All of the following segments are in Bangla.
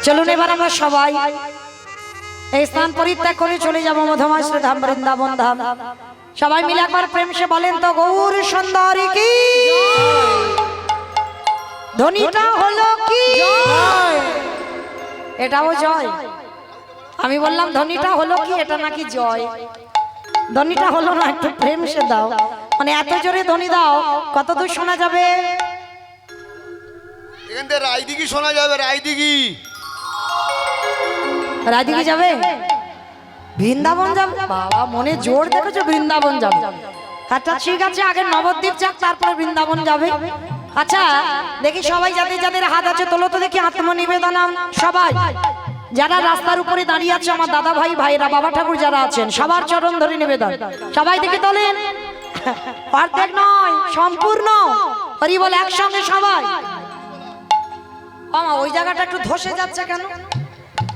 চলুন এবার আমরা সবাই এই স্থান পরিত্যাগ করে চলে যাব মধুমাশ্রী ধাম বৃন্দাবন ধাম। সবাই মিলে একবার প্রেম সে বলেন তো গৌর সুন্দরী কি ধ্বনিটা হলো কি এটাও জয়। আমি বললাম ধ্বনিটা হলো কি, এটা নাকি জয়। ধ্বনিটা হলো না, একটু প্রেম সে দাও, মানে এত জোরে ধ্বনি দাও কত দূর শোনা যাবে। এখান থেকে রায়দিঘি শোনা যাবে, রায়দিঘি। রায়দিঘি যাবে, বৃন্দাবন যাবে। বাবা মনে জোর দেখেছো, বৃন্দাবন যাবে। আচ্ছা ঠিক আছে, আগে নবদ্বীপ যাক, তারপরে বৃন্দাবন যাবে। আচ্ছা দেখি সবাই যাদের যাদের হাত আছে তোলো তো দেখি আত্মনিবেদনম। সবাই যারা রাস্তার উপরে দাঁড়িয়ে আছে আমার দাদা ভাই ভাইরা বাবা ঠাকুর যারা আছেন সবার চরণ ধরে নিবেদন। সবাই দেখে তোলেন, অর্ধেক নয় সম্পূর্ণ। হরি বল একসঙ্গে সবাই। ওই জায়গাটা একটু ধসে যাচ্ছে কেন,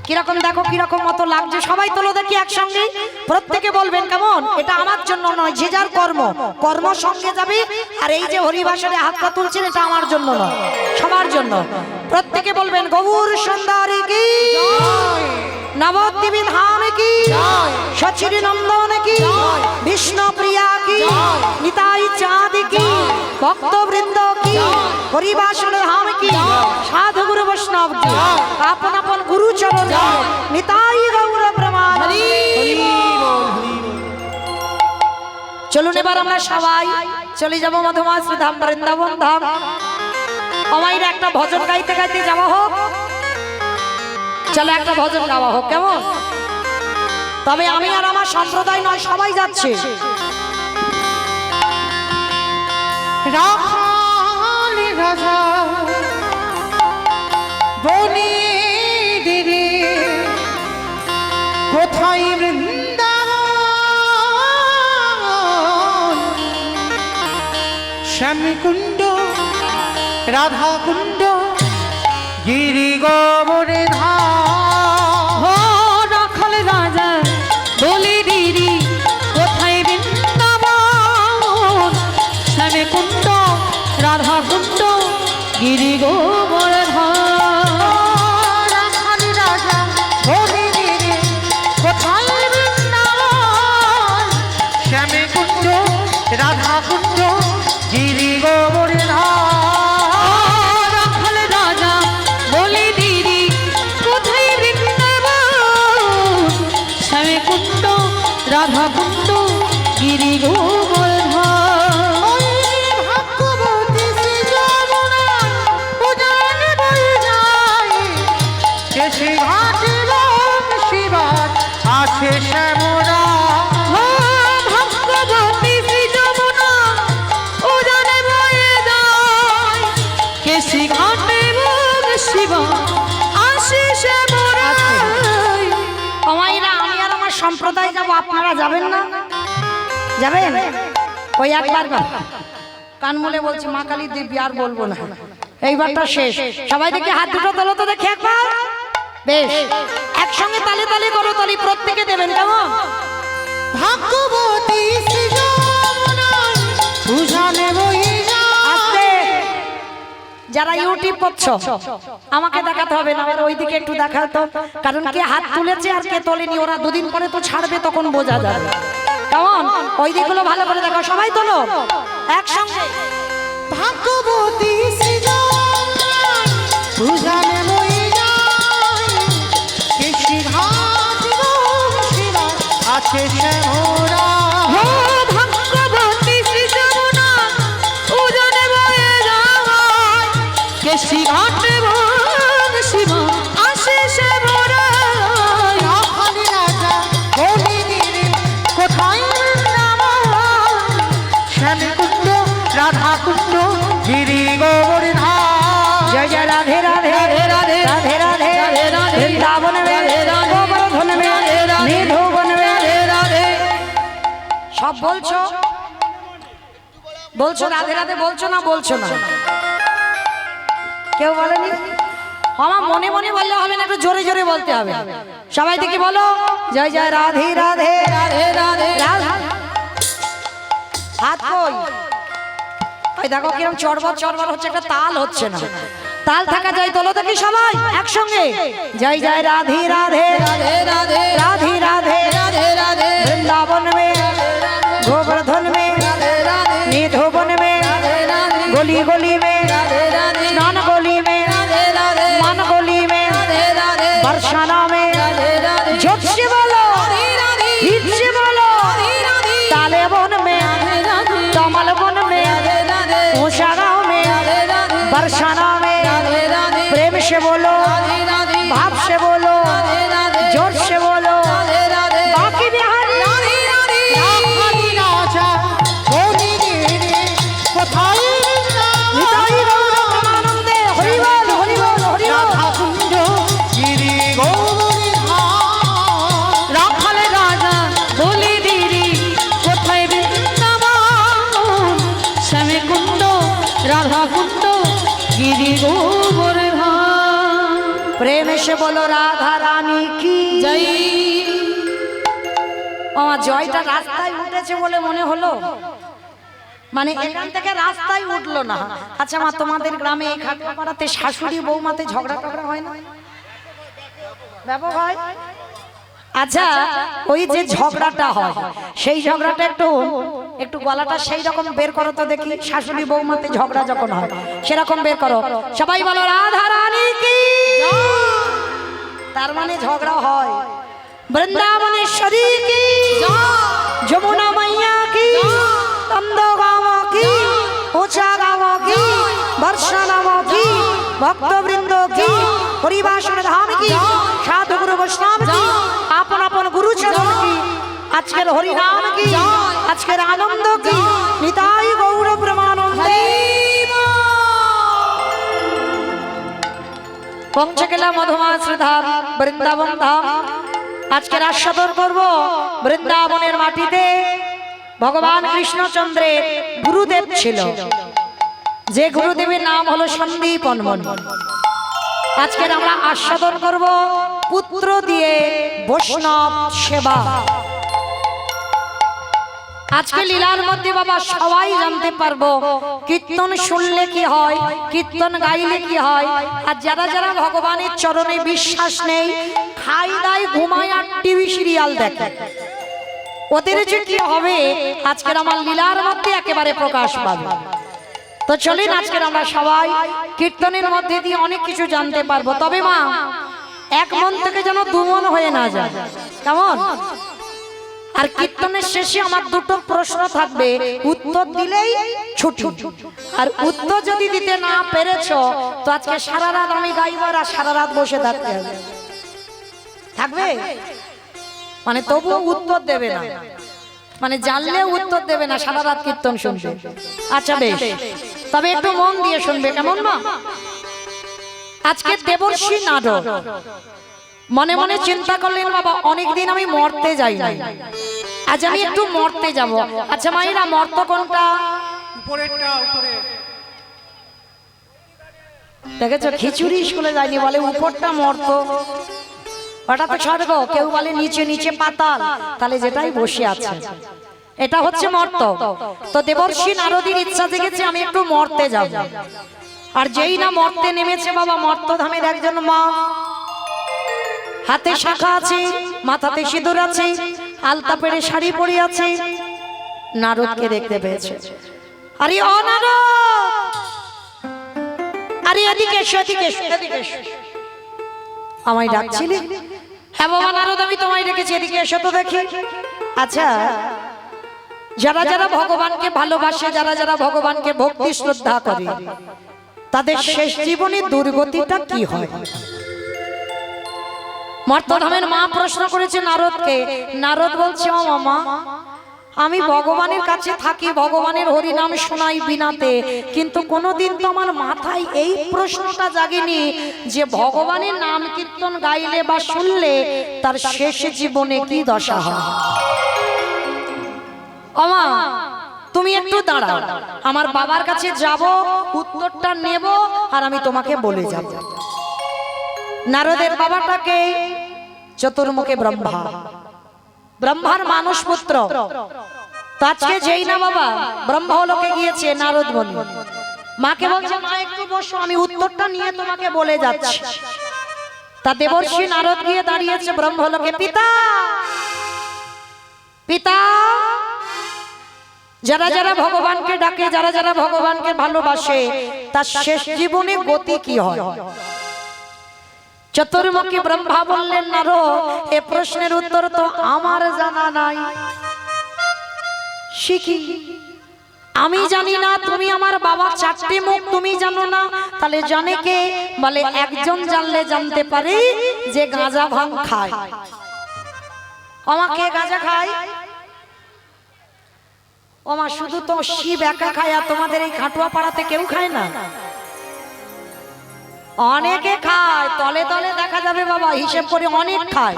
কিরকম দেখো কিরকম মতো লাগছে। সবাই তোলো দেখি একসঙ্গে, প্রত্যেকে বলবেন কেমন। এটা আমার জন্য নয়, যে যার কর্ম কর্ম সঙ্গে যাবে। আর এই যে হরিবাসরে হাতটা তুলছেন এটা আমার জন্য নয়, সবার জন্য। প্রত্যেকে বলবেন গৌর সুন্দরী কি নবদ্বীপ ধাম কি সচির নন্দন কি বিষ্ণু প্রিয়া কি নিতাই চাঁদ কি ভক্তবৃন্দ কি হরিবাসর ধাম কি সাধু গুরু বৈষ্ণব কি আপন আপন গুরু চরণ নিতাই গৌর প্রমাণ। চলুন এবার আমরা সবাই চলে যাব মধুমাশ্রী ধাম বৃন্দাবন ধাম। আমাদের একটা ভজন গাইতে গাইতে যাওয়া হোক। চলো একটা ভজন গাওয়া হোক, কেমন? তবে আমি আর আমার সম্প্রদায় নয়, সবাই যাচ্ছে। রাখাল রাজা বনি দিদি কোথায় বৃন্দাবন শ্যামকুণ্ড রাধাকুণ্ড গিরি গোবরে রাখাল রাজা বলি দিদি কোথায় বৃন্দাবন শ্যামকুণ্ড রাধাকুণ্ড গিরি গোবরে রাখাল রাজা বলি দিদি কোথায় বৃন্দাবন শ্যামকুণ্ড রাধাকুণ্ড গিরি গোবরে রাধাকুণ্ড গিরি গোবর্ধন ভগবতী শ্রী যমুনা উজান বয়ে যায় কেশে ঘাটে শিবার আছে শ্যামরা ভগবতী শ্রী যমুনা উজান বয়ে যায় কেশে ঘাটে শিবার আছে শ্যামরা। সম্প্রদায় যাব, আপনারা যাবেন না? যাবেন? ওই একবার কান মুলে বলছি মা কালী দিব্যি, আর বলবো না, এইবারটা শেষ। সবাই দেখি হাত দুটো তোলো তো দেখি একবার। বেশ, একসঙ্গে তালে তালে করো তালি, প্রত্যেকে দেবেন, কেমন? ভাগ্যবতী শ্রী যমুনা উজানে বয়ে যায়। যারা ইউটিউব করছো আমাকে দেখাতে হবে না, আর ওইদিকে একটু দেখাতো, কারণ কে হাত তুলেছে আর কে তোলেনি ওরা দুদিন পরে তো ছাড়বে, তখন বোঝা যাবে, কেমন? ওই দিকগুলো ভালো করে দেখো, সবাই তোলো একসঙ্গে। ভাগ্যবতী শ্রী যমুনা উজানে বয়ে যায় কেশি ঘাট শিবা আছে শ্যামরা ভাগ্যবতী শ্রী যমুনা উজানে বয়ে যায় কেশি ঘাট শিবা আসে শ্যামরা। রাখাল রাজা বলি দিদি কোথায় বৃন্দাবন শ্যামকুণ্ড রাধাকুণ্ড গিরি গোবর্ধন। জয় জয় রাধে রাধে রাধে রাধে রাধে রাধে বৃন্দাবন মে গোবর্ধন মে নিধুবন মে রাধে। সব বলছো, বলছো রাধে রাধে বলছো না, বলছো না? কেউ বলেনি? আমার মনে মনে বললে হবে না, একটু জোরে জোরে বলতে হবে। সবাই দেখি বলো জয় জয় রাধে রাধে রাধে রাধে রাধে। হাত কই? ওই দেখো কিরকম চড়বড় চড়বড় হচ্ছে, একটা তাল হচ্ছে না। তাল থাকা যায়, তোলো দেখি সবাই একসঙ্গে। জয় জয় রাধে রাধে রাধে রাধে राधे राधे রাধে রাধে वृंदावन में गोवर्धन में রাধে রাধে निधोवन में রাধে রাধে गोली गोली में রাধে রাধে स्नान गोली में রাধে রাধে मान गोली में রাধে রাধে बरसाना में রাধে রাধে जोत से बोलो রাধে রাধে हित से बोलो রাধে রাধে ताले वन में রাধে রাধে कमल वन में রাধে রাধে ऊषा गाँव में রাধে রাধে बरसाना में রাধে রাধে प्रेम से बोलो রাধে রাধে भाव से बोलो রাধে राधे जोर से बोलो राधे राधे बाकी बिहारी राधे राधे राधानी राजा होनी गिरी कोথায় নিতাই গৌর প্রেমানন্দে হরি বল হরি বল হরি বল রাধাকুঞ্জ গিরি গৌরী রাখালে রাজা বলি দিদি কোথায় বৃন্দাবন শ্যামে কুণ্ড রাধা কুণ্ড গিরি গোবর্ধন প্রেম সে বলো রাধা রানী কি জয় আমার জয়টা রাস্তায় উঠেছে বলে মনে হলো, মানে এখান থেকে রাস্তায় উঠলো না। আচ্ছা মা, তোমাদের গ্রামে এই খাটপাড়াতে শাশুড়ি বৌমাতে ঝগড়া টগড়া হয় না? ব্যাপক হয়। আচ্ছা ওই যে ঝগড়াটা হয়, সেই ঝগড়াটা একটু একটু গলাটা সেই রকম বের করো তো দেখি। শাশুড়ি বৌমাতে ঝগড়া যখন হয় সেরকম বের করো, সবাই বলো রাধা রানী কি। তার মানে ঝগড়া হয়। বৃন্দাবনেশ্বরী কি, যমুনা মাইয়া কি, নন্দগাঁও কি, ऊंचा गाँव की, बरसानाम की, भक्तवृंद की, हरिवासन धाम की, साधु गुरु वैष्णव की, आपन आपन गुरु चरण की, आजकल हरि नाम की, आजकल आनंद की, निताई गौर प्रेमानंदे। पहुंचे गेला मधुमास धाम बृंदावन धाम। আজকে আস্বাদন করব বৃন্দাবনের মাটিতে ভগবান কৃষ্ণচন্দ্রের গুরুদেব ছিল, যে গুরুদেবের নাম হলো সন্দীপন মুনি। আজকে আমরা আস্বাদন করব পুত্র দিয়ে বৈষ্ণব সেবা। আজকে লীলার মধ্যে বাবা সবাই জানতে পারবো কীর্তন শুনলে কি হয়, কীর্তন গাইলে কি হয়। আর যারা যারা ভগবানের চরণে বিশ্বাস নেই, খাই দায় ঘুমায় আর টিভি সিরিয়াল দেখে, ওদের যে কি হবে আজকের আমার লীলার মধ্যে একেবারে প্রকাশ পাবে। তো চলেন আজকের আমরা সবাই কীর্তনের মধ্যে দিয়ে অনেক কিছু জানতে পারবো। তবে মা, এক মন থেকে যেন দু মন হয়ে না যায়, কেমন? আর কীর্তনের শেষে আমার দুটো প্রশ্ন থাকবে, উত্তর দিলেই ছুটি। আর উত্তর যদি দিতে না পেরেছো তো আজকে সারা রাত আমি গাইবো আর সারা রাত বসে থাকতে হবে, থাকবে মানে তবুও উত্তর দেবে না, মানে জানলে উত্তর দেবে না, সারা রাত কীর্তন শুনবে। আচ্ছা বেশ, তবে একটু মন দিয়ে শুনবে, কেমন মা? আজকে দেবর্ষি নারদ মনে মনে চিন্তা করলেন, বাবা অনেকদিন আমি মরতে যাই না, আজ আমি একটু মরতে যাব। আচ্ছা মায়েরা, মর্ত কোনটা? দেখেছো খিচুড়ি স্কুলে যায়নি, বলে উপরটা মর্ত, ওটা তো স্বর্গ, কেউ বলে নিচে নিচে পাতাল, তাহলে যেটাই বসে আছে এটা হচ্ছে মর্ত। তো দেবর্ষি নারদের ইচ্ছা জেগেছে আমি একটু মরতে যাব। আর যেই না মরতে নেমেছে বাবা, মর্তধামের একজন মা, হাতে শাখা আছে, মাথাতে সিঁদুর আছে, আলতা পেড়ে শাড়ি পরে আছে, নারদকে দেখতে পেয়েছে। আরে ও নারদ, আরে এদিকে এসো, এদিকে এসো, এদিকে এসো। আমায় ডাকছিলি? হ্যাঁ বাবা নারদ, আমি তোমায় ডেকেছি, এদিকে এসো তো দেখি। আচ্ছা, যারা যারা ভগবানকে ভালোবাসে, যারা যারা ভগবানকে ভক্তি শ্রদ্ধা করে, তাদের শেষ জীবনে দুর্গতিটা কি হয়? মর্তধামের মা প্রশ্ন করেছে নারদকে। নারদ বলছে, ও মামা, আমি ভগবানের কাছে থাকি, ভগবানের হরি নাম শোনাই বিনাতে, কিন্তু কোনোদিন তো আমার মাথায় এই প্রশ্নটা জাগেনি যে ভগবানের নাম কীর্তন গাইলে বা শুনলে তার শেষ জীবনে কি দশা হয়। ও মা, তুমি একটু দাঁড়াও, আমার বাবার কাছে যাব, উত্তরটা নেব, আর আমি তোমাকে বলে যাব। নারদের বাবাটাকে চতুর্মুখে ব্রহ্মা, ব্রহ্মার মানুষ পুত্র। তো আজকে যেই না বাবা ব্রহ্মলোকে গিয়েছে নারদ মুনি, মাকে বলছে মা একটু বসো, আমি উত্তরটা নিয়ে তোমাকে বলে যাচ্ছি। তা দেবর্ষি নারদ গিয়ে দাঁড়িয়েছে ব্রহ্মলোকে, পিতা পিতা, যারা যারা ভগবানকে ডাকে, যারা যারা ভগবানকে ভালোবাসে, তার শেষ জীবনে গতি কি হয়? চতুর্মুখী ব্রহ্মা বললেন নারদ, এ প্রশ্নের উত্তর তো আমার জানা নাই। শিখি, আমি জানি না, তুমি আমার বাবা চারটি মুখ তুমি জানো না, তাহলে জানে কে? বলে একজন জানলে জানতে পারে যে গাঁজা ভাঙ খায়। আমাকে গাঁজা খায়? ওমা শুধু তো শিব একা খায়, আর তোমাদের এই খাটুয়া পাড়াতে কেউ খায় না? অনেকে খায়, তলে তলে দেখা যাবে বাবা, হিসেব করে অনেক খায়,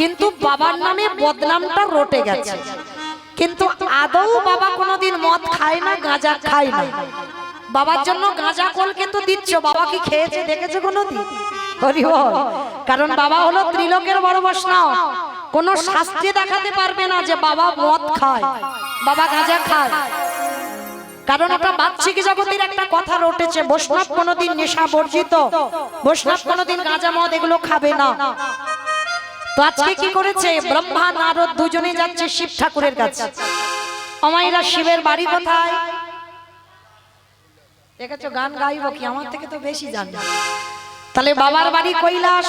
কিন্তু বাবার নামে বদনামটা রটে গেছে। কিন্তু আদৌ বাবা কোনোদিন মদ খায় না, গাঁজা খায় না। বাবার জন্য গাঁজা কল কিন্তু দিচ্ছ, বাবা কি খেয়েছে দেখেছে কোনোদিন? হরি বল। কারণ বাবা হলো ত্রিলোকের বড় বৈষ্ণব, কোন শাস্ত্রে দেখাতে পারবে না যে বাবা মদ খায়, বাবা গাঁজা খায়। কারণ ওটা বাহ্যিক জগতের একটা কথা রটেছে, বৈষ্ণব কোনোদিন নেশা বর্জিত, বৈষ্ণব কোনোদিন গাঁজা মদ এগুলো খাবে না। তো আজকে কি করেছে? ব্রহ্মা নারদ দুজনে যাচ্ছে শিব ঠাকুরের কাছে। অমাইরা শিবের বাড়ি কোথায় দেখেছো? গান গাইব কি, আমার থেকে তো বেশি জানি। তাহলে বাবার বাড়ি কৈলাস,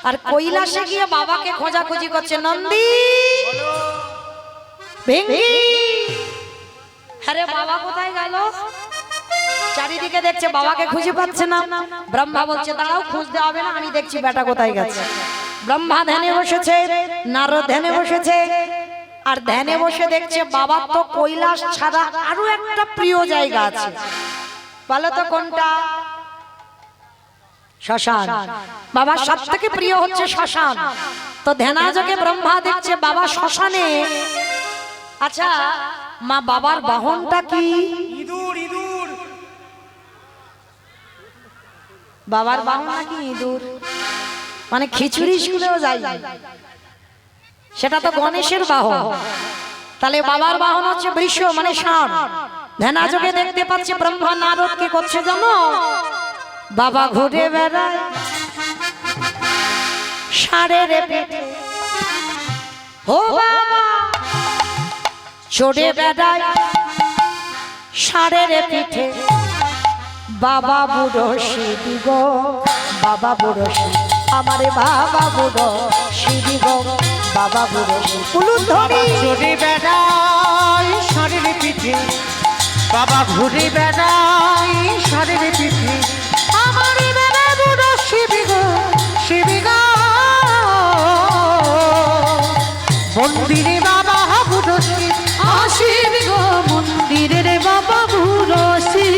আর কৈলাসে গিয়ে বাবাকে খোঁজাখুঁজি করছে, নন্দী ভেঙ্গি, আরে বাবা কোথায় গেল? চারিদিকে দেখছে, বাবাকে খুঁজে পাচ্ছে না। ব্রহ্মা বলছে দাঁড়াও, খুঁজতে হবে না, আমি দেখছি বেটা কোথায় গেছে। ব্রহ্মা ধ্যানে বসেছে, নারদ ধ্যানে বসেছে, আর ধ্যানে বসে দেখছে বাবার তো কৈলাস ছাড়া আরো একটা প্রিয় জায়গা আছে। বলো তো কোনটা? শ্মশান। বাবার সব থেকে প্রিয় হচ্ছে শ্মশান। তো ধ্যানাযোগে ব্রহ্মা দেখছে বাবা শ্মশানে। আচ্ছা মা, বাবার বাহনটা কি? ইঁদুর, ইঁদুর। বাবার বাহন নাকি ইঁদুর? মানে খিচুড়ি স্কুলেও যাই, সেটা তো গণেশের বাহন। তাহলে বাবার বাহন হচ্ছে বৃষ, মানে ষাঁড়। ধ্যানাযোগে দেখতে পাচ্ছে ব্রহ্মা নারদ কি করছে জানো? বাবা ঘুরে বেড়ায় ষাঁড়ের পেটে, ও বাবা চড়ে বেড়ায় ষাঁড়ের পিঠে। বাবা বুড়ো শিবি গো, বাবা বুড়ো শিব, আমারে বাবা বুড়ো শিবি গো, বাবা বুড়ো শিব। বাবা চড়ে বেড়ায় ষাঁড়ের পিঠে, বাবা ঘুরে বেড়ায় ষাঁড়ের পিঠে। আমার বাবা বুড়ো শিবি গো, শিবি গো, মন্দিরে বাবা বুড়ো শিব, শিবি গো, মন্দিরের বাবা বুড়ো শিব।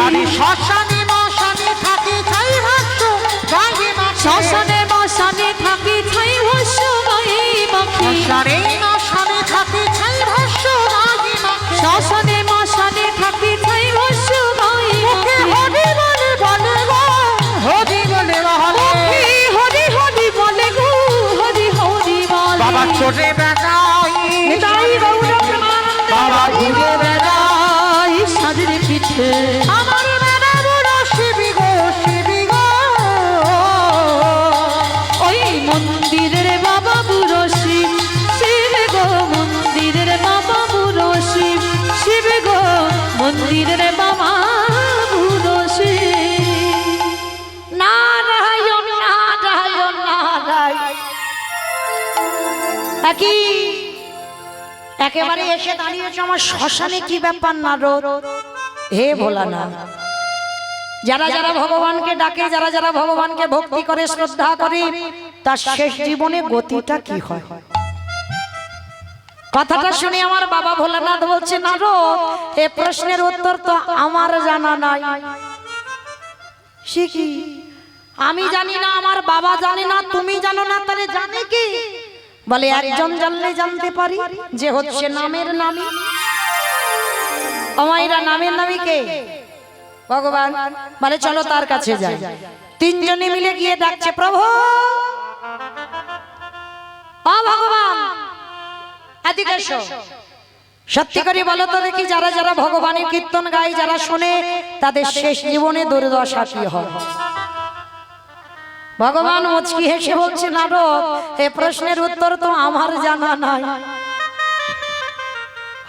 আরে শ্মশানে মশানে থাকে ছাই ভাষ্য গায়ে মাখে, শ্মশানে মশানে থাকি ছাই ভস্য গায়ে মাখি, শ্মশানে মশানে থাকে ছাই ভাষ্য গায়ে মাখে। শ্মশানে মশানে থাকি ছাই ভস্য গায়ে মুখে মাখি। হরি বলে বলে গো, হরি বলে বলে, হরি হরি বলে গো, হরি হরি বলে। বাবা চড়ে বেড়ায় তাই গৌর প্রেমানন্দে বাবা ঘুরে বেড়ায় ষাঁড়ের পিঠে। আমার বাবা বুড়ো শিবি গো, শিবি গো, ওই মন্দিরের বাবা বুড়ো শিব, শিব গো, মন্দিরের বাবা বুড়ো শিব, শিব গো, মন্দিরের বাবা বুড়ো শিব। নারায়ণ নারায়ণ নারায়ণ। একই একেবারে এসে দাঁড়িয়েছে আমার শ্মশানে, কি ব্যাপার নারদ? হে ভোলানাথ, যারা যারা ভগবানকে ডাকে, যারা যারা ভগবানকে ভক্তি করে শ্রদ্ধা করে, তার শেষ জীবনে গতিটা কি হয়? কথাটা শুনে আমার বাবা ভোলানাথ বলছে নারদ, এ প্রশ্নের উত্তর তো আমার জানা নাই। শিখি, আমি জানি না, আমার বাবা জানে না, তুমি জানো না, তাহলে জানে কি? বলে একজন জানলে জানতে পারি, যে হচ্ছে নামের নামী। আমাইরা নামের নামী কে? ভগবান। বলে চলো তার কাছে যাই। তিনজনে মিলে গিয়ে ডাকছে, প্রভু ও ভগবান এদিকে এসো। সত্যি করে বলো তো দেখি, যারা যারা ভগবানের কীর্তন গায়, যারা শোনে, তাদের শেষ জীবনে দুর্দশা কি হয়? ভগবান মুচকি হেসে বলছে, নারদ, এই প্রশ্নের উত্তর তো আমার জানা নাই।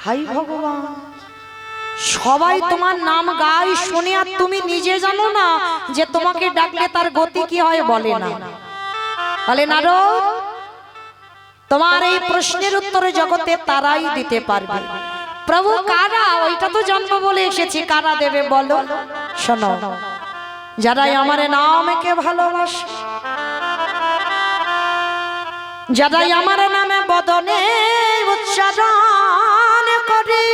হাই ভগবান, সবাই তোমার নাম গায় শুনে, আর তুমি নিজে জানো না যে তোমাকে ডাকলে তার গতি কি হয়? বলে না। বলে, নারদ, তোমার এই প্রশ্নের উত্তরে জগতে তারাই দিতে পারবে। প্রভু কারা? ওইটা তো জন্ম বলে এসেছি, কারা দেবে বলো? শোনো, যারাই আমার নামকে ভালোবাসে, যারাই আমার নামে বদনে উচ্চারণ করে,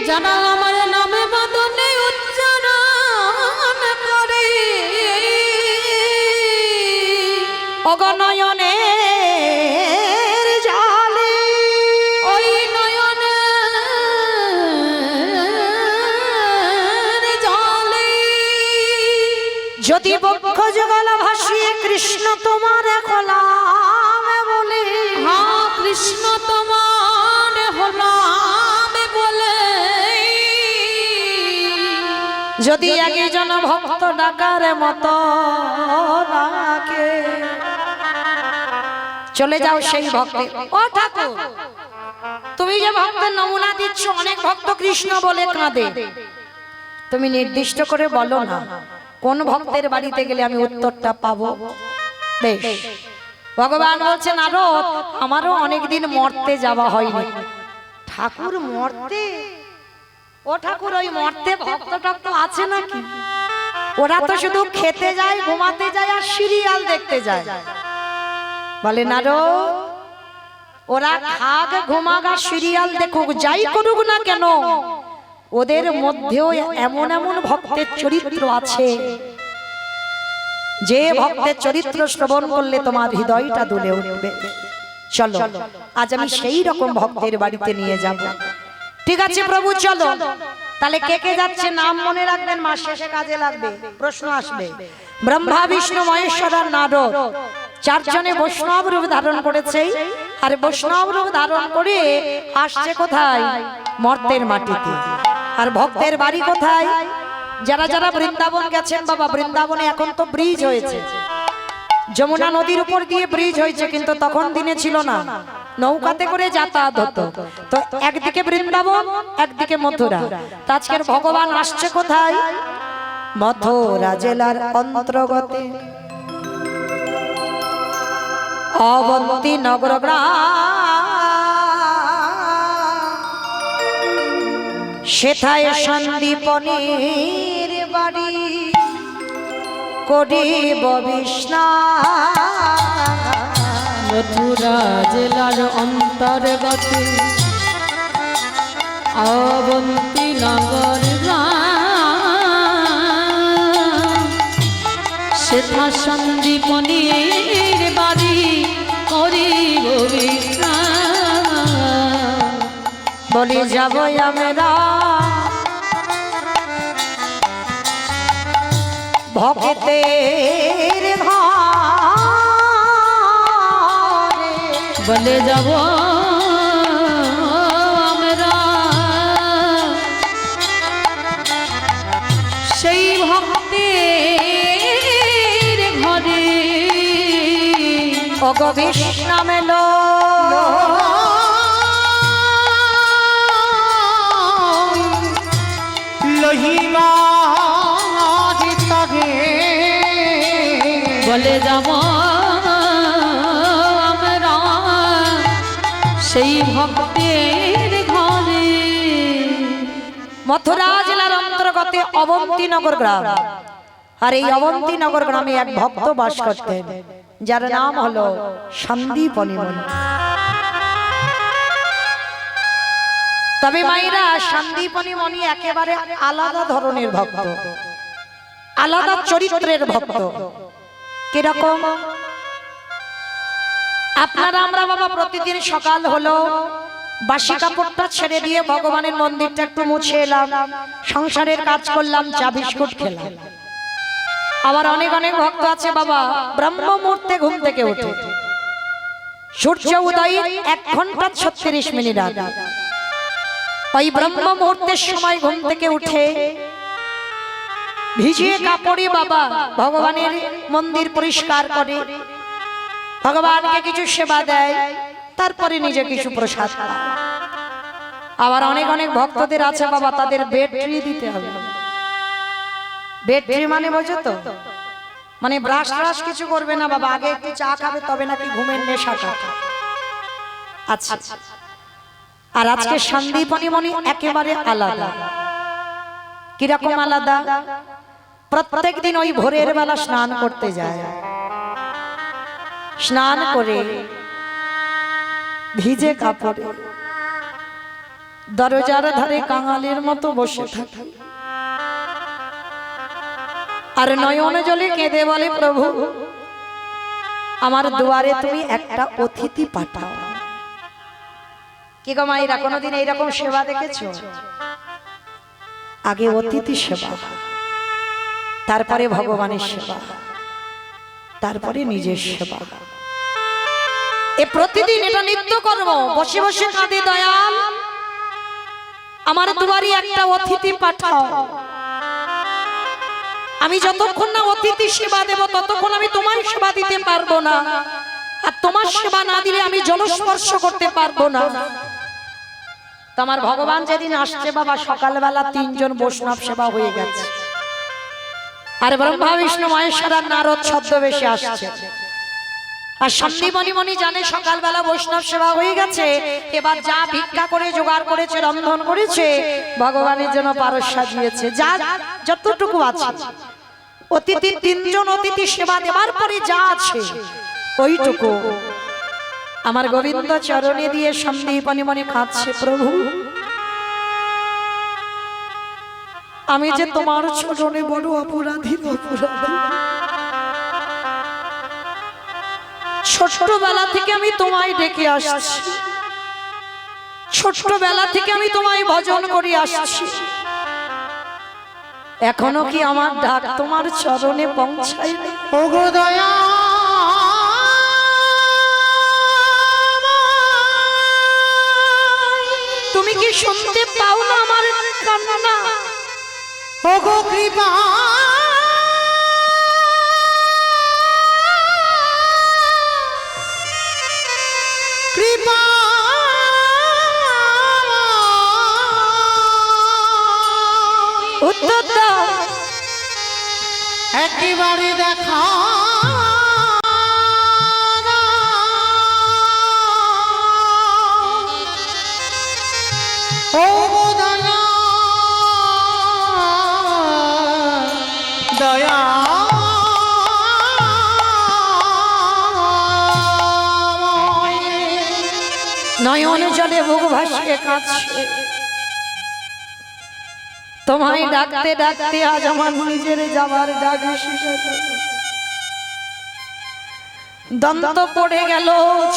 যারা আমার নামে বদনে উচ্চারণ করে, অগনয়নের জালে, ওই নয়নের জলে, যদি বক্ষ যুগল ভাসিয়ে কৃষ্ণ তোমার কলাম বলে, হ্যাঁ কৃষ্ণ তোমার হলাম বলে, যদি একজন ভক্ত ডাকার মতো ডাকে, চলে যাও সেই ভক্তে। ও ঠাকুর, তুমি যে ভক্তের নমুনা দিচ্ছ, অনেক ভক্ত কৃষ্ণ বলে কাঁদে, তুমি নির্দিষ্ট করে বলো না কোন ভক্তের বাড়িতে গেলে আমি উত্তরটা পাবো। বেশ, ভগবান বলছেন, নারদ, আমারও অনেকদিন মর্তে যাওয়া হয়নি। ঠাকুর মর্তে? ও ঠাকুর, ওই মর্তে ভক্ত টক্ত আছে নাকি? ওরা তো শুধু খেতে যায়, ঘুমাতে যায়, আর সিরিয়াল দেখতে যায়। বলে, নারদ, ওরা খাক, ঘুমাক, আর সিরিয়াল দেখুক, যাই করুক না কেন, ওদের মধ্যেও এমন এমন ভক্তের চরিত্র আছে, যে ভক্তের চরিত্র শ্রবণ করলে তোমার হৃদয়টা দুলে উঠবে। চলো, আজ আমি সেই রকম ভক্তের বাড়িতে নিয়ে যাব। ঠিক আছে প্রভু, চলো। তাহলে কে কে যাচ্ছে নাম মনে রাখবেন, মাস শেষে কাজে লাগবে। প্রশ্ন আসবে, ব্রহ্মা বিষ্ণু মহেশ্বর আর নারদ চারজনে বৈষ্ণব রূপ ধারণ করেছে, আর বৈষ্ণব রূপ ধারণ করে আসছে কোথায়? মর্তের মাটিতে। আর ভক্তের বাড়ি কোথায়? যারা যারা বৃন্দাবন গেছেন বাবা, বৃন্দাবনে এখন তো ব্রিজ হয়েছে, যমুনা নদীর উপর দিয়ে ব্রিজ হয়েছে, কিন্তু তখন দিনে ছিল না, নৌকাতে করে যাতায়াত হতো। তো একদিকে বৃন্দাবন, একদিকে মথুরা। তো আজকের ভগবান আসছে কোথায়? মথুরা জেলার অন্তর্গতে অবন্তী নগর গ্রাম, সেথায় সন্দীপনের বাড়ি, করিব বিস্নান। মথুরা জেলার অন্তর্গতে অবন্তী নগর গ্রাম, সেথা সন্দীপনের বাড়ি, করিব বিশ্রাম। বলি যাব আমরা ভক্তের ঘরে, বলে যাব আমরা সেই ভক্তের ঘরে, অগ বিশ্রাম এলো লহিমা তবে বলে যাব আমরা সেই ভক্তের ঘরে। মথুরা জেলার অন্তর্গতে অবন্তী নগর গ্রাম। আর এই অবন্তী নগর গ্রামে এক ভক্ত বাস করতেন, যার নাম হলো সন্দীপনী মুনি। তবে মায়েরা, সন্দীপনী মুনি একেবারে আলাদা ধরনের ভক্ত, আলাদা চরিত্রের ভক্ত। কিরকম? আপনারা আমরা বাবা প্রতিদিন সকাল হলো বাসি কাপড়টা ছেড়ে দিয়ে ভগবানের মন্দিরটা একটু মুছে এলাম, সংসারের কাজ করলাম, চা বিস্কুট খেলাম। আবার অনেক অনেক ভক্ত আছে বাবা, ব্রহ্ম মুহূর্তে ঘুম থেকে ওঠে, সূর্য উদয়ের 1 ঘন্টা 36 মিনিট আগে ওই ব্রহ্ম মুহূর্তের সময় ঘুম থেকে উঠে ভিজিয়ে কাপড়ে বাবা ভগবানের মন্দির পরিষ্কার করে, ভগবানকে কিছু সেবা দেয়, তারপরে নিজে কিছু প্রসাদ পায়। আবার অনেক অনেক ভক্তদের আছে বাবা, তাদের বেড ট্রি দিতে হবে। বেড ট্রি মানে বোঝো তো, মানে ব্রাশ ট্রাশ কিছু করবে না বাবা, আগে একটু চা খাবে তবে নাকি ঘুমের নেশা কাটে। আচ্ছা, আর আজকে সন্দীপনী মনি একেবারে আলাদা। কিরকম আলাদা? প্রত্যেক দিন ওই ভোরের বেলা স্নান করতে যায়, স্নান করে ভিজে কাপড়ে দরজার ধারে কাঙালির মতো বসে থাকে, আর নয়নে জলে কেঁদে বলে, প্রভু আমার দুয়ারে তুমি একটা অতিথি পাঠাও। কি গো মায়েরা, কোনোদিন এইরকম সেবা দেখেছো? আগে অতিথি সেবা, তারপরে ভগবানের সেবা, তারপরে নিজের সেবা। এ প্রতিদিন এটা নিত্য কর্ম। বসে বসে কাঁদে, দয়াল আমার দুয়ারে একটা অতিথি পাঠাও। আমি যতক্ষণ না অতিথি সেবা দেব ততক্ষণ আমি তোমার সেবা দিতে পারবো না, আর তোমার সেবা না দিলে আমি জলস্পর্শ করতে পারবো না। তোমার ভগবান যেদিন আসছে বাবা, সকালবেলা 3 জন বৈষ্ণব সেবা হয়ে গেছে, আর ব্রহ্মা বিষ্ণু মহেশ্বর আর নারদ ছদ্মবেশে আসছে। আর সন্দীপনী মনি জানে সকালবেলা বৈষ্ণব সেবা হয়ে গেছে, এবার যা ভিক্ষা করে জোগাড় করেছে, রন্ধন করেছে, ভগবানের জন্য পারস সাজিয়েছে, যা যতটুকু আছে অতিথি 3 জন অতিথি সেবা দেবার পরে যা আছে ওইটুকু আমার গোবিন্দ চরণে দিয়ে সন্দীপনী মনি কাঁদছে, প্রভু আমি যে তোমার চরণে বড় অপরাধী, অপরাধী। ছোটবেলা থেকে আমি তোমায় ডেকে আসছি, ছোটবেলা থেকে আমি তোমায় ভজন করে আসছি, এখনো কি আমার ডাক তোমার চরণে পৌঁছায়নি? ওগো দয়া তুমি কি শুনতে পাও না আমার কান্না? ওগো কৃপা কৃপা উত্তর দাও, একেবারে দেখা ও দয়া দয়া নয়ন জলে বুক ভাসিয়ে কাঁদছে, তোমায় ডাকতে ডাকতে আজ আমার নিজের যাবার ডাক এসে গেল। দন্ত পড়ে গেল,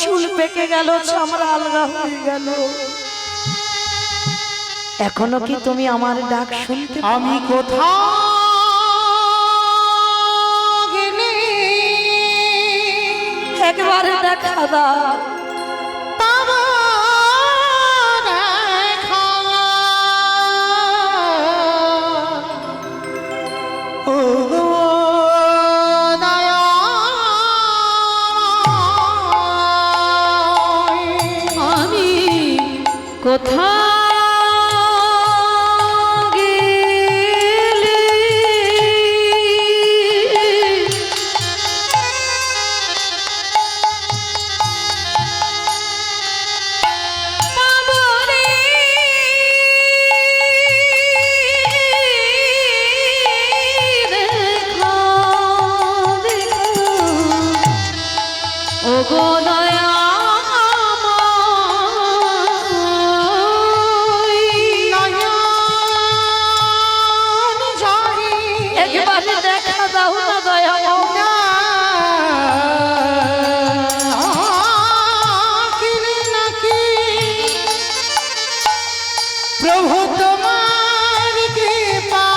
চুল পেকে গেল, চামড়া আলগা হয়ে গেল, এখনো কি তুমি আমার ডাক শুনতে? আমি কোথাও গেলে একবার দেখা দাও, পাবো দেখা ও দয়া আমি কোথায় প্রভু তোমার কৃপা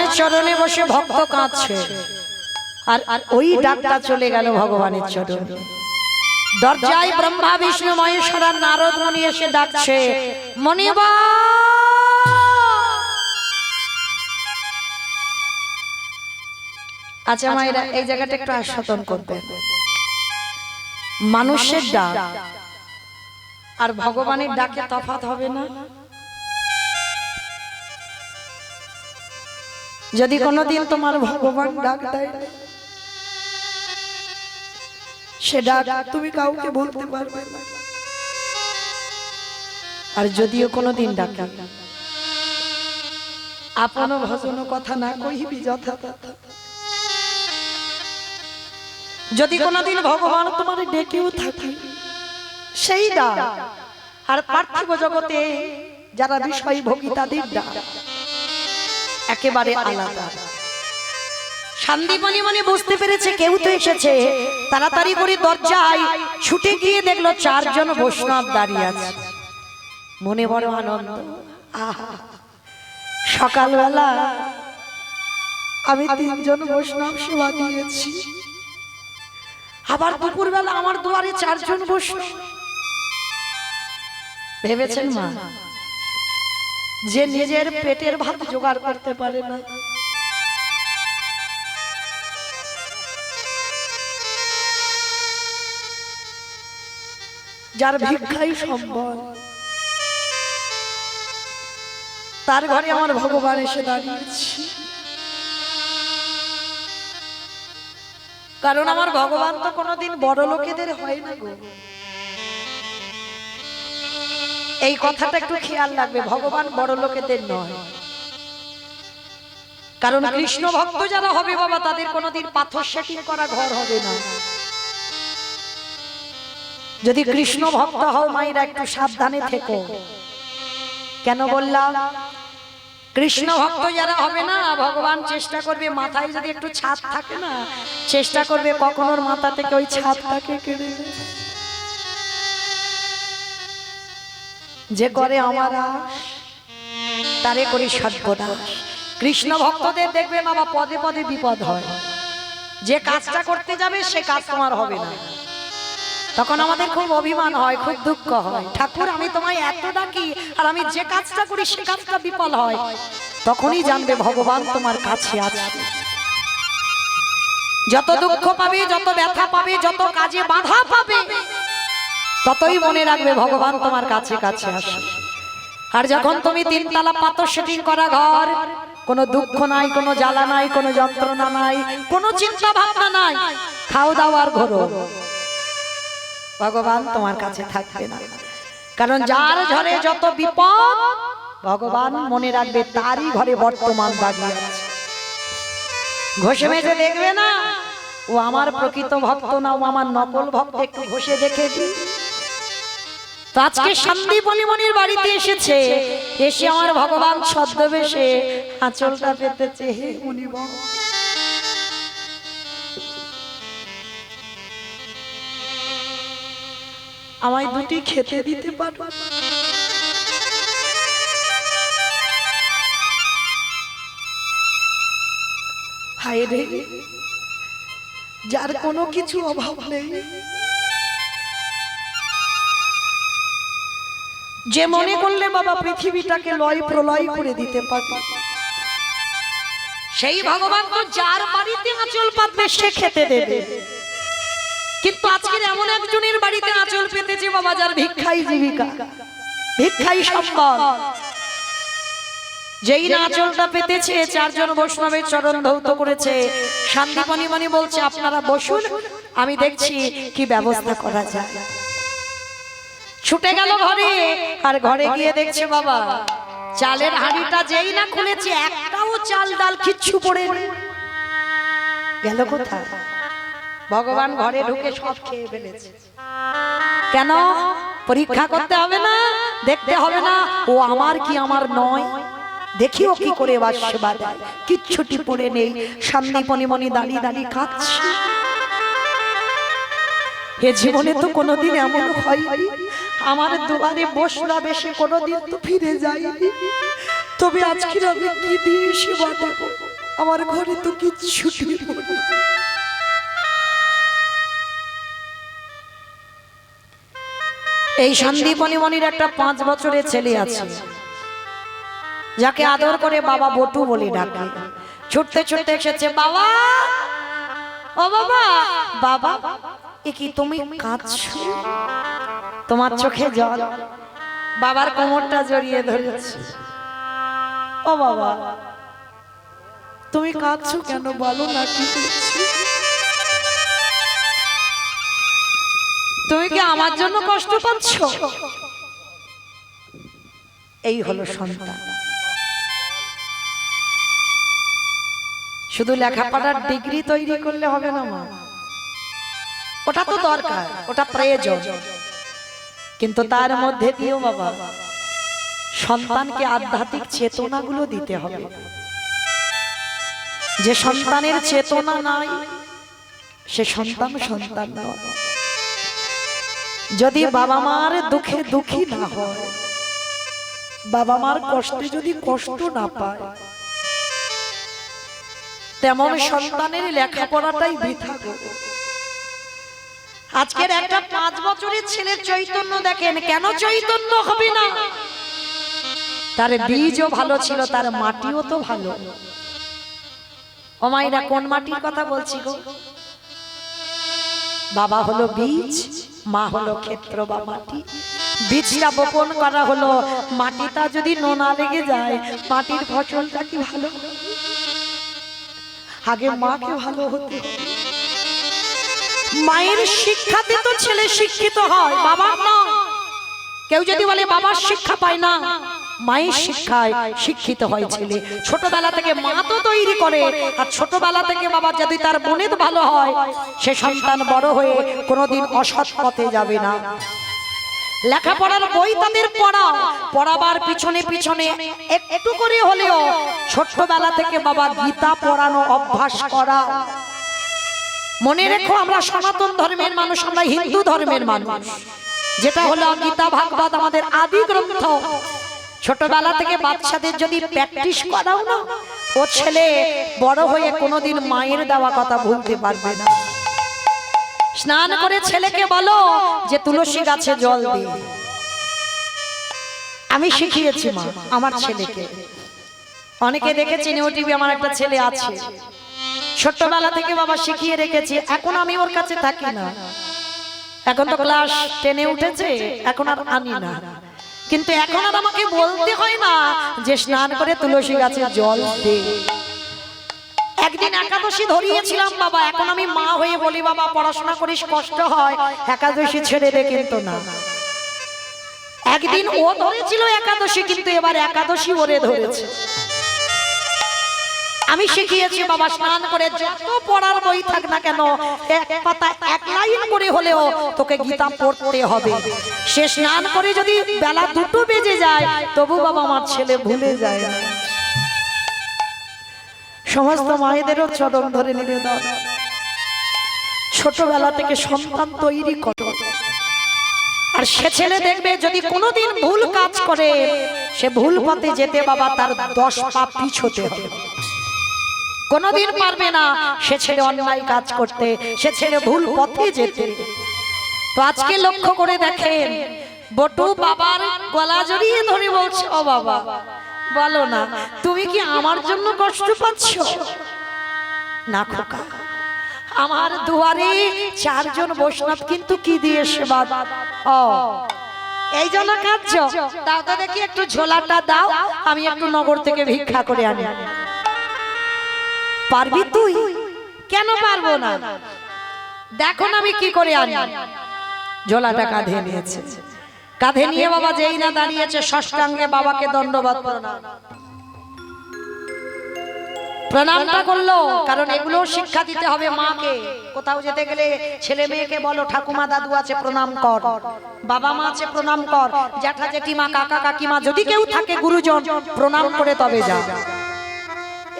ভগবানের চরণে বসে ভক্ত কাঁদছে, আর ওই ডাকটা চলে গেল ভগবানের চরণে। দরজায় ব্রহ্মা বিষ্ণু মহেশ্বর আর নারদ মুনি এসে ডাকছে, মনিবা। আচ্ছা মায়েরা, এই জায়গাটা একটু আস্বাদন করবেন। মানুষের ডাক আর ভগবানের ডাকে তফাৎ হবে না? যদি কোনোদিন তোমার ভগবান ডাক দেয়, সে ডাক তুমি কাউকে বলতে পারবে না। আর যদিও কোনোদিন ডাকে, আপন ভজন কথা না কহিবি যথা তথা। যদি কোনোদিন ভগবান তোমার ডেকেও থাকে, সেই ডাক আর পার্থিব জগতে যারা বিষয় ভোগী তাদের ডাক একেবারে আলাদা। শান্তিমণি মনে বুঝতে পেরেছে কেউ তো এসেছে, তাড়াতাড়ি করে দরজায় ছুটে গিয়ে দেখলো 4 জন বৈষ্ণব দাঁড়িয়ে আছে। মনে বড় আনন্দ, আহা, সকালবেলা আমি 3 জন বৈষ্ণব সেবা দিয়েছি, আবার দুপুরবেলা আমার দুয়ারে 4 জন বৈষ্ণব। ভেবেছেন মা, যে নিজের পেটের ভাত জোগাড় করতে পারে না, যার ভিক্ষাই সম্বল, তার ঘরে আমার ভগবান এসে দাঁড়িয়েছি। কারণ আমার ভগবান তো কোনোদিন বড় লোকেদের হয় না গো। এই কথাটা একটু খেয়াল রাখবে, ভগবান বড় লোকেদের নয়। কারণ কৃষ্ণ ভক্ত যারা হবে বাবা, তাদের কোনোদিন পাথর সেটিং করা ঘর হবে না। যদি কৃষ্ণ ভক্ত হও মায়েরা, একটু সাবধানে থেকো। কেন বললাম? কৃষ্ণ ভক্ত যারা হবে না, ভগবান চেষ্টা করবে মাথায় যদি একটু ছাদ থাকে না, চেষ্টা করবে কখন ওর মাথা থেকে ওই ছাদটাকে কেড়ে নেবে। যে করে আমার তারে করি সর্বনাশ। কৃষ্ণ ভক্তদের দেখবে বাবা পদে পদে বিপদ হয়। যে কাজটা করতে যাবে সে কাজ তোমার হবে না, তখন আমাদের খুব অভিমান হয়, খুব দুঃখ হয়। ঠাকুর আমি তোমায় এত ডাকি, আর আমি যে কাজটা করি সে কাজটা বিফল হয়, তখনই জানবে ভগবান তোমার কাছে আছে। যত দুঃখ পাবে, যত ব্যথা পাবে, যত কাজে বাধা পাবে, ততই মনে রাখবে ভগবান তোমার কাছে কাছে আসে। আর যখন তুমি 3 তলা পাথর সেটিং করা ঘর, কোনো দুঃখ নাই, কোনো জ্বালা নাই, কোনো যন্ত্রণা নাই, কোনো চিন্তা ভাবনা নাই, খাও দাও আর ঘোরো, ভগবান তোমার কাছে থাকবে না। কারণ যার ঘরে যত বিপদ, ভগবান মনে রাখবে তারই ঘরে বর্তমান দাঁড়িয়ে আছে। ঘষে মেজে দেখবে না ও আমার প্রকৃত ভক্ত না, ও আমার নকল ভক্ত, একটু ঘষে দেখে দিই। তো আজকে শান্তিমণি মনির বাড়িতে এসেছে, এসে আমার ভগবান ছদ্মবেশে আঁচলটা পেতেছে। হে মুনি বর, আমায় 2টি খেতে দিতে পারো? হায় রে, যার কোনো কিছু অভাব নেই, যে মনে করলে বাবা পৃথিবীটাকে লয় প্রলয় করে দিতে পারে, সেই ভগবান তো যার বাড়িতে আঁচল পাতবে সে খেতে দেবে। কিন্তু আজকের এমন একজনের বাড়িতে আঁচল পেতেছে বাবা, যার ভিক্ষাই জীবিকা, ভিক্ষাই সম্বল। যেই না আঁচলটা পেতেছে, 4 জন বৈষ্ণবের চরণ ধৌত করেছে। শান্তিমণি মনি বলছে আপনারা বসুন, আমি দেখছি কি ব্যবস্থা করা যায়। ছুটে গেল ঘরে, আর ঘরে গিয়ে দেখছে বাবা চালের হাঁড়িটা যেই না খুলেছে, একটাও চাল ডাল কিচ্ছু পড়ে গেল কোথায়? ভগবান ঘরে ঢুকে সব খেয়ে ফেলেছে। কেন? পরীক্ষা করতে হবে না, দেখতে হবে না ও আমার কি আমার নয়, দেখিও কি করে সেবা দেয়। কিচ্ছুটি পড়ে নেই। শান্তিমণি মনি দাঁড়িয়ে দাঁড়িয়ে কাঁদছে। এ জীবনে তো কোনোদিন এমন হয়নি, আমার দুয়ারে বৈষ্ণব এসে কোনোদিন তো ফিরে যায়নি, তবে আজকে আমি কি দিয়ে সেবা দেব? আমার ঘরে তো কিচ্ছু নেই। এই সন্দীপনী মনির একটা 5 বছরের ছেলে আছে, যাকে আদর করে বাবা বটু বলে ডাকে। ছুটতে ছুটতে এসেছে, বাবা ও বাবা। বাবা এ কি তুমি কাঁদছো? তোমার চোখে জল। বাবার কোমরটা জড়িয়ে ধরেছে। ও বাবা তুমি কাঁদছো কেন, বলো না কি হয়েছে? তুমি কি আমার জন্য কষ্ট পাচ্ছ? এই হলো সন্তান। শুধু লেখাপড়ার ডিগ্রি তৈরি করলে হবে না মা, ওটা তো দরকার, ওটা প্রয়োজন, কিন্তু তার মধ্যে দিয়েও বাবা সন্তানকে আধ্যাত্মিক চেতনাগুলো দিতে হবে। যে সন্তানের চেতনা নাই সে সন্তান সন্তান নয়। যদি বাবা মার দুঃখে দুঃখী না হয়, বাবা মার কষ্টে যদি কষ্ট না পায়, তেমন সন্তানের লেখাপড়াটাই বৃথা। আজকের একটা 5 বছরের ছেলের চৈতন্য দেখেন, কেন চৈতন্য হবে না? তার বীজও ভালো ছিল, তার মাটিও তো ভালো। ও মাইরা, কোন মাটির কথা বলছি গো? বাবা হলো বীজ, মা হলো ক্ষেত্র বা মাটি। বীজটা বপন করা হলো, মাটিটা যদি নোনা লেগে যায় মাটির ফসলটা কি ভালো? আগে মাকে ভালো হতে হবে। মায়ের শিক্ষাতে তো ছেলে শিক্ষিত হয়, বাবার না। কেউ যদি বলে বাবার শিক্ষা পায় না, মায়ের শিক্ষায় শিক্ষিত হয় ছেলে। ছোটবেলা থেকে মা তো তৈরি করে, আর ছোটবেলা থেকে বাবা যদি তার বোনের ভালো হয়, সে সন্তান বড় হয়ে কোনোদিন অসৎ পথে যাবে না। লেখাপড়ার বই তাদের পড়া, পড়াবার পিছনে পিছনে একটু করে হলেও ছোটবেলা থেকে বাবা গীতা পড়ানো অভ্যাস করা। মনে রেখো, আমরা সনাতন ধর্মের মানুষ, আমরা হিন্দু ধর্মের মানুষ, যেটা হলো গীতা ভাগবত আমাদের আদি গ্রন্থ। ছোটবেলা থেকে বাচ্চাদের যদি প্র্যাকটিস করাও না, ও ছেলে বড় হয়ে কোনোদিন মায়ের দেওয়া কথা ভুলতে পারবে না। স্নান করে ছেলেকে বলো যে তুলসী গাছে জল দে। আমি শিখিয়েছি মা আমার ছেলেকে, অনেকে দেখেছেন ওটিভি, আমার একটা ছেলে আছে, ছোট্টবেলা থেকে বাবা শিখিয়ে রেখেছি। এখন আমি ওর কাছে থাকি না, এখন তো ক্লাস 10-এ উঠেছে, এখন আর আনি না। কিন্তু এখন আর আমাকে বলতে হয় না যে স্নান করে তুলসী গাছে জল দে। একদিন একাদশী ধরিয়েছিলাম বাবা, এখন আমি মা হয়ে বলি বাবা পড়াশোনা করিস, কষ্ট হয়, একাদশী ছেড়ে দে, কিন্তু না। একদিন ও ধরেছিল একাদশী, কিন্তু এবার একাদশী ওরে ধরেছে। আমি শিখিয়েছি বাবা স্নান করে যত পড়ার বই থাক না কেন, এক পাতা এক লাইন করে হলেও তোকে গীতা পড়তে হবে। সে স্নান করে যদি বেলা 2টো বেজে যায়, তবু বাবা আমার ছেলে ভুলে যায় না। সমস্ত মায়েদেরও চরণ ধরে নিবেদন, ছোটবেলা থেকে সন্তান তৈরি করো। আর সে ছেলে দেখবে যদি কোনোদিন ভুল কাজ করে, সে ভুল পথে যেতে বাবা তার 10 পা পিছ হতে হবে। কোনোদিন পারবে না সে ছেলে অন্যায় কাজ করতে, সে ছেলে ভুল পথে যেতে। তো আজকে লক্ষ্য করে দেখেন, বটু বাবার গলা জড়িয়ে ধরে বলছে, ও বাবা বলো না, তুমি কি আমার জন্য কষ্ট পাচ্ছ? না খোকা, আমার দুয়ারে 4 জন বৈষ্ণব কিন্তু কি দিয়ে সেবা। ও এই জন্য কাঁদছো? দাও তো দেখি একটু ঝোলাটা দাও, আমি একটু নগর থেকে ভিক্ষা করে আনি। পারবি তুই? কেন পারবো না, দেখো না আমি কি করে আনি। ঝোলাটা কাঁধে নিয়েছে, কাঁধে নিয়ে বাবা যেই না দাঁড়িয়েছে, ষষ্ঠাঙ্গে বাবাকে দণ্ডবত প্রণামটা করলো। কারণ এগুলো শিক্ষা দিতে হবে মাকে। কোথাও যেতে গেলে ছেলে মেয়েকে বলো ঠাকুমা দাদু আছে প্রণাম কর, বাবা মা আছে প্রণাম কর, জ্যাঠা জেঠিমা কাকা কাকিমা যদি কেউ থাকে গুরুজন, প্রণাম করে তবে যা।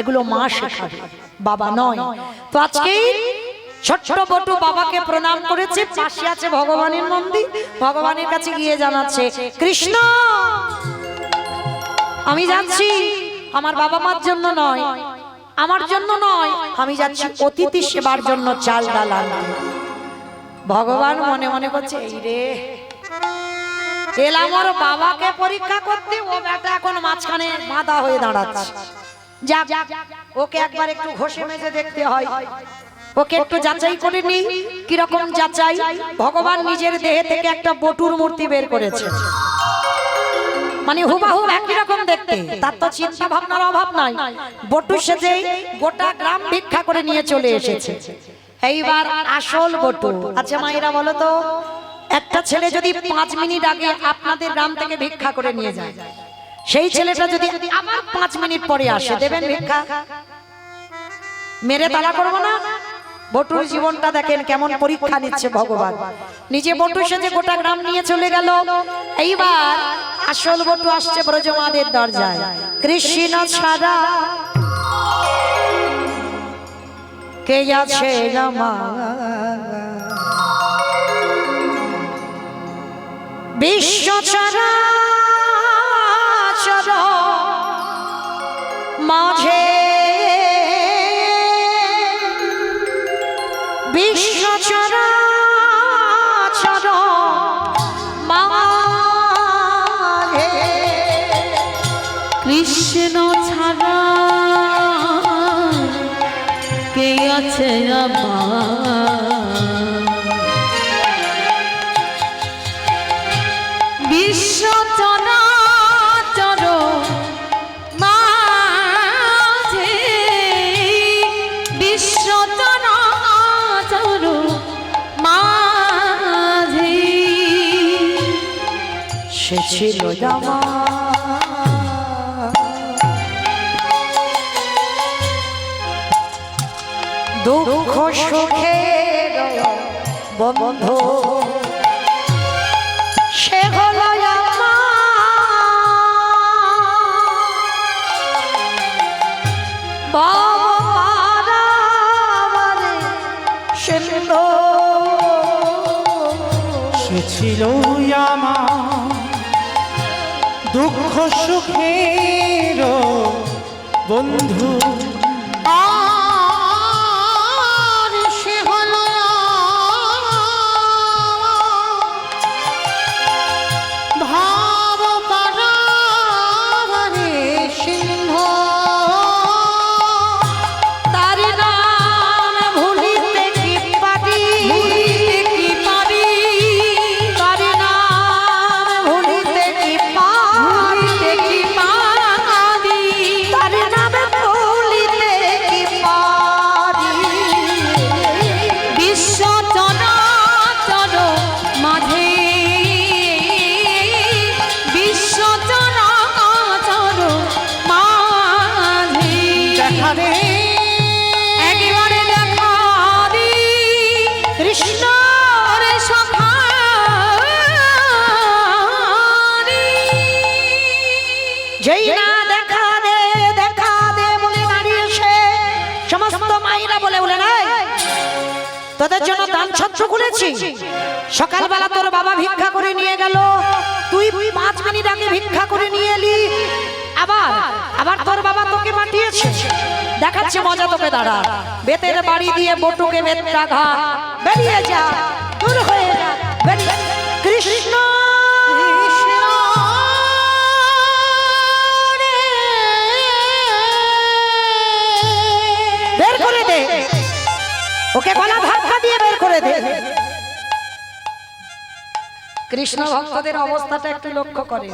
এগুলো মা শেখাবে, বাবা নয়। তো আজকে ছোট্ট বটু বাবাকে প্রণাম করেছে, পাশে আছে ভগবানের মন্দির, ভগবানের কাছে গিয়ে জানাচ্ছে, কৃষ্ণ আমি যাচ্ছি, আমার বাবা মার জন্য নয়, আমার জন্য নয়, আমি যাচ্ছি অতিথি সেবার জন্য চাল ডাল আনতে। ভগবান মনে মনে করছে, এই রে এলাম ওর বাবাকে পরীক্ষা করতে, ও বেটা এখন মাঝখানে বাঁধা হয়ে দাঁড়াচ্ছে। যাক, ওকে একবার একটু ঘষে মেজে দেখতে হয়, ওকে একটু যাচাই করে নি। কিরকম যাচাই? ভগবান নিজের দেহে থেকে একটা বটুর মূর্তি বের করেছে, মানে হুবাহু একই রকম দেখতে, তার তো চিন্তা ভাবনার অভাব নাই। বটু সেজেই গোটা গ্রাম ভিক্ষা করে নিয়ে চলে এসেছে। এইবার আসল বটু। আচ্ছা মায়েরা বলো তো, একটা ছেলে যদি 5 মিনিট আগে আপনাদের গ্রাম থেকে ভিক্ষা করে নিয়ে যায়, সেই ছেলেটা যদি আবার 5 মিনিট পরে আসে, দেবেন ভিক্ষা? মেরে তালা করবো না? বটুর জীবনটা দেখেন কেমন পরীক্ষা নিচ্ছে ভগবান। নিজে বটু সেজে গোটা গ্রাম নিয়ে চলে গেল। এইবার আসল বটু আসছে ব্রজমাদের দরজায়। কৃষ্ণ ছাড়া কে আছে আমার, বিশ্ব ছাড়া মাঝে, বিশ্ব ছাড়া মাঝে, কৃষ্ণ ছাড়া কে আছে আমার, বিশ্ব চরাচর মাঝে, বিশ্ব চরাচর মাঝে, সে ছিল দুঃখ সুখের বন্ধু, সে হলো সে ছিল আমার দুঃখ সুখের বন্ধু, আর সে হলো ভাব পারাবারে সিংহ, তার নাম ভুলিতে কি পারি, কি পারি, তার নাম ভুলিতে কি পারি, কি পারি, তার নাম ভুলিতে কি পারি, বিশ্ব চরাচর মাঝে, বিশ্ব চরাচর মাঝে, দেখা রে একেবারে দেখা দি কৃষ্ণ রে সখা রে। যেই না দেখা দে বলে দাঁড়িয়েছে, সমস্ত মায়েরা বলে বলে নাই তোদের জন্য দান ছত্র খুলেছি। সকালবেলা তোর বাবা ভিক্ষা করে নিয়ে গেল, তুই 5 মিনিট আগে ভিক্ষা করে নিয়ে এলি, আবার তোর বাবা তোকে পাঠিয়েছে। দেখাচ্ছে মজা তোকে, দাঁড়া। বেতের বাড়ি দিয়ে বটুকে বেতটা ঘা, বেরিয়ে যা, দূর হয়ে যা, বেরিয়ে। কৃষ্ণ বের করে দে, ওকে গলা ধাক্কা দিয়ে বের করে দে। কৃষ্ণ ভক্তদের অবস্থাটা একটু লক্ষ্য করে,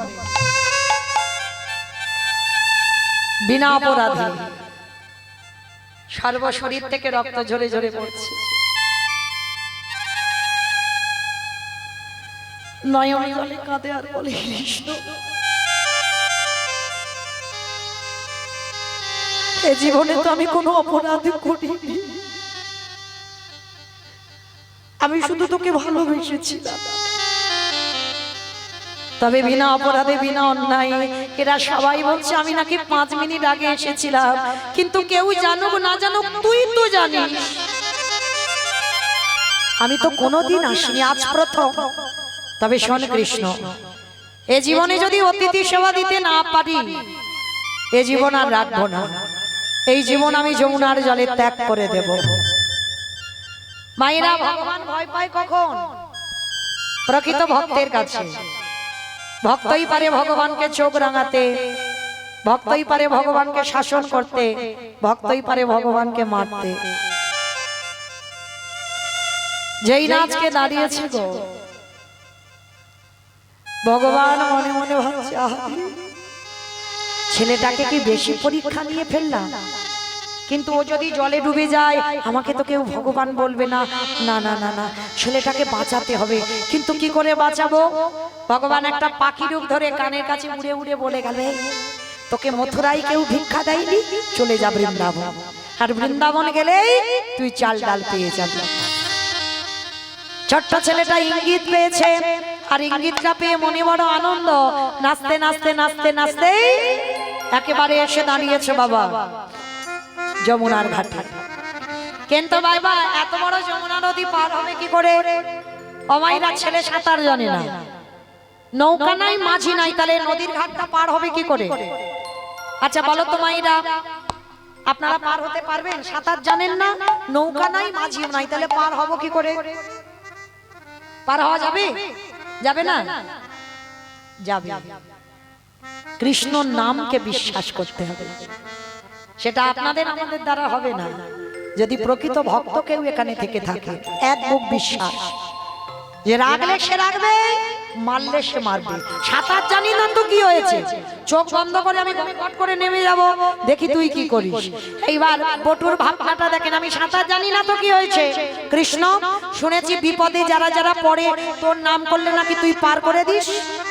বিনা অপরাধে সর্বশরীর থেকে রক্ত ঝরে ঝরে পড়ছে, নয়ন জলে কাঁদে আর বলে, কৃষ্ণ এ জীবনে তো আমি কোনো অপরাধ করিনি, আমি শুধু তোকে ভালোবেসেছিলাম, তবে বিনা অপরাধে বিনা অন্যায়। এরা সবাই বলছে আমি নাকি 5 মিনিট আগে এসেছিলাম, কিন্তু কেউ জানুক না জানুক তুই তো জানিস আমি তো কোনোদিন আসিনি, আজ প্রথম। তবে শোন কৃষ্ণ, এ জীবনে যদি অতিথি সেবা দিতে না পারি, এ জীবন আর রাখবো না। এই জীবন আমি যমুনার জলে ত্যাগ করে দেব। মায়েরা, ভগবান ভয় পায় কখন? প্রকৃত ভক্তের কাছে। ভক্তই পারে ভগবানকে চোখ রাঙাতে, ভক্তই পারে ভগবানকে শাসন করতে, ভক্তই পারে ভগবানকে মারতে। যেই নাচকে দাঁড়িয়েছে গো, ভগবান মনে মনে ভাবছে, ছেলেটাকে কি বেশি পরীক্ষা নিয়ে ফেললাম? কিন্তু ও যদি জলে ডুবে যায় আমাকে তো কেউ ভগবান বলবে না। না না না না, ছেলেটাকে বাঁচাতে হবে। কিন্তু কি করে বাঁচাবো? ভগবান একটা পাখি রূপ ধরে কানের কাছে উড়ে উড়ে বলে গেলে, তোকে মথুরায় কেউ ভিক্ষা দেয়নি, চলে যা বৃন্দাবন। আর বৃন্দাবন গেলেই তুই চাল ডাল পেয়ে যাবি। ছোট্ট ছেলেটা ইঙ্গিত পেয়েছে, আর ইঙ্গিতটা পেয়ে মনে বড় আনন্দ। নাচতে নাচতে নাচতে নাচতে একেবারে এসে দাঁড়িয়েছে বাবা যমুনার ঘাটে। কিন্তু বাবা এত বড় যমুনা নদী পার হবে কি করে? অমাইরা ছেলে সাঁতার জানে না, নৌকা নাই, মাঝি নাই, তাহলে নদীর ঘাটটা পার হবে কি করে? আচ্ছা বলো তো মাইরা, আপনারা পার হতে পারবেন? সাঁতার জানেন না, নৌকা নাই, মাঝিও নাই, তাহলে পার হবো কি করে? পার হওয়া যাবে? যাবে না? যাবে। কৃষ্ণ নামকে বিশ্বাস করতে হবে। সেটা আপনাদের আমাদের দ্বারা হবে না। যদি প্রকৃত ভক্ত কেউ এখানে থেকে থাকে, এক বুক বিশ্বাস যে রাগলে সে রাগবে, মারলে সে মারবে। সাঁতার জানি না তো কি হয়েছে, চোখ বন্ধ করে আমি কট করে নেমে যাব, দেখি তুই কি করিস। এইবার বটুর ভাবনাটা দেখেন, আমি সাঁতার জানি না তো কি হয়েছে। কৃষ্ণ, শুনেছি বিপদে যারা যারা পড়ে তোর নাম করলে নাকি তুই পার করে দিস,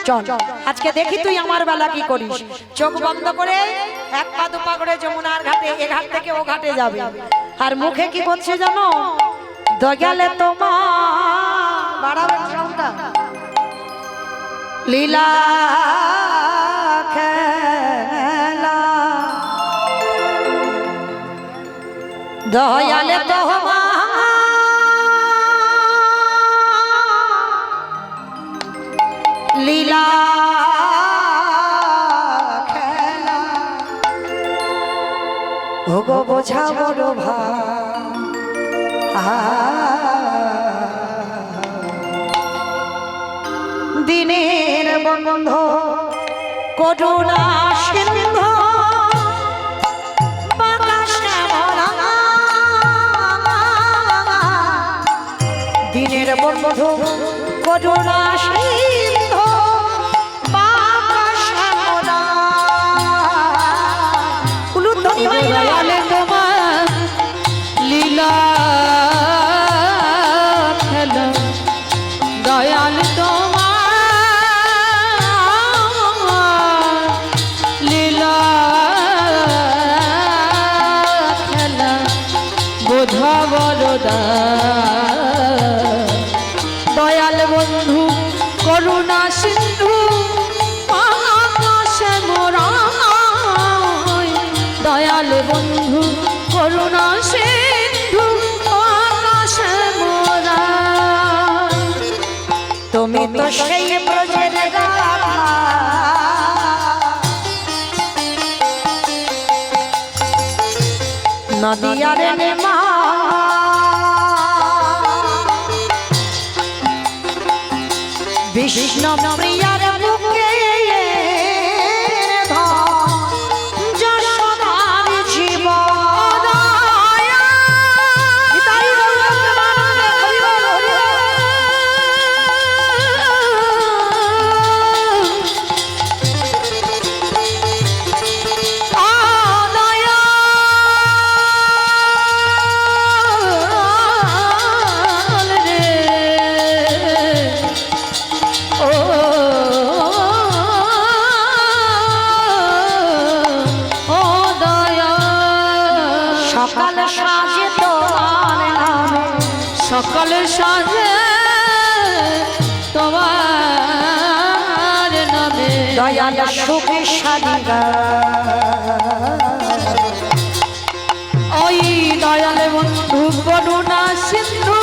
চল আজকে দেখি তুই আমার বেলা কি করিস। চোখ বন্ধ করে এক পা দুপা করে যমুনার ঘাটে, এ ঘাট থেকে ও ঘাটে যাবে। আর মুখে কি বলছে জানো? দয়ালে তোমার, বাড়াবেন সাউন্ডটা, লীলা খেলা, দয়ালে তোমার লীলা খেলা, ভোগ বোঝা বড় দিনের বন্ধ করুণা সিন্ধু, দিনের বন্ধু করুণা সিন্ধু, দয়ালে তোমার লীলা খেলা, দয়াল তোমার লীলা খেলা, বোঝা বড়দা। দয়াল বন্ধু করুণা সিন্ধু, আকাশে মোরা, দয়াল বন্ধু করুণা সিন্ধু, আকাশে মোরা। তুমি তো সেই ব্রজের রাধা, নদিয়ার নেমা, বিষ্ণু প্রিয়ার বুকে যশোদার জীবন। সকাল সাজে তোমার নামে, সকল সাজে তোমার নামে, দয়াল সুখে সাদিগা। ওই দয়াল বন্ধু করুণা সিন্ধু,